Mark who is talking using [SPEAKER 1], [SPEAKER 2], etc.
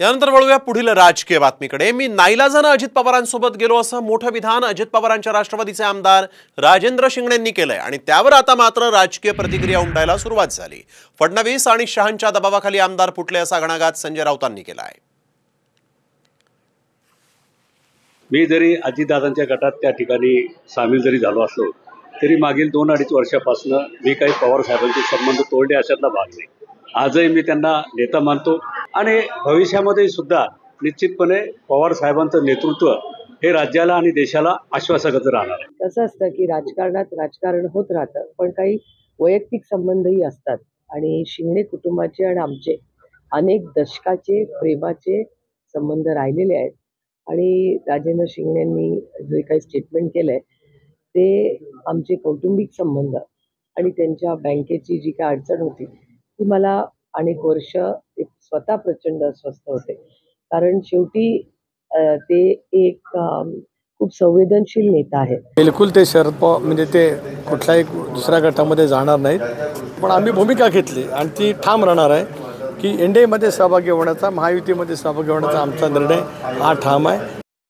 [SPEAKER 1] यानंतर वळूया पुढील राजकीय बातमीकडे। मी नाईलाजाने अजित पवारांसोबत गेलो असं मोठं विधान अजित पवारांच्या राष्ट्रवादीचे आमदार राजेंद्र शिंगणेंनी केलंय आणि त्यावर आता मात्र राजकीय प्रतिक्रिया उमटायला सुरुवात झाली। फडणवीस आणि शहांच्या दबावाखाली आमदार फुटले असा घणाघात संजय राऊतांनी केलाय।
[SPEAKER 2] मी जरी अजितदादांच्या गटात त्या ठिकाणी सामील जरी झालो असलो तरी मागील 2-2.5 वर्षापासून मी काही पवार साहेबांचे संबंध तोडले अशातला भाग नाही। आजही मी त्यांना नेता मानतो आणि भविष्यामध्ये सुद्धा निश्चितपणे पवार साहेबांचं नेतृत्व हे राज्याला आणि देशाला आश्वासकच राहणार आहे।
[SPEAKER 3] कसं असतं की राजकारणात राजकारण होत राहतं, पण काही वैयक्तिक संबंधही असतात आणि शिंगणे कुटुंबाचे आणि आमचे अनेक दशकाचे प्रेमाचे संबंध राहिलेले आहेत आणि राजेंद्र शिंगणेंनी जे काही स्टेटमेंट केलंय ते आमचे कौटुंबिक संबंध आणि त्यांच्या बँकेची जी काही अडचण होती ती मला अनेक वर्ष स्वतः प्रचंड अस्वस्थ होते, कारण शेवटी ते एक खूप संवेदनशील नेता आहे।
[SPEAKER 4] बिलकुल ते शरद पवार म्हणजे ते कुठल्याही दुसऱ्या गटामध्ये जाणार नाहीत, पण आम्ही भूमिका घेतली आणि ती ठाम राहणार आहे की एनडीएमध्ये सहभागी होण्याचा, महायुतीमध्ये सहभागी होण्याचा आमचा निर्णय हा ठाम आहे।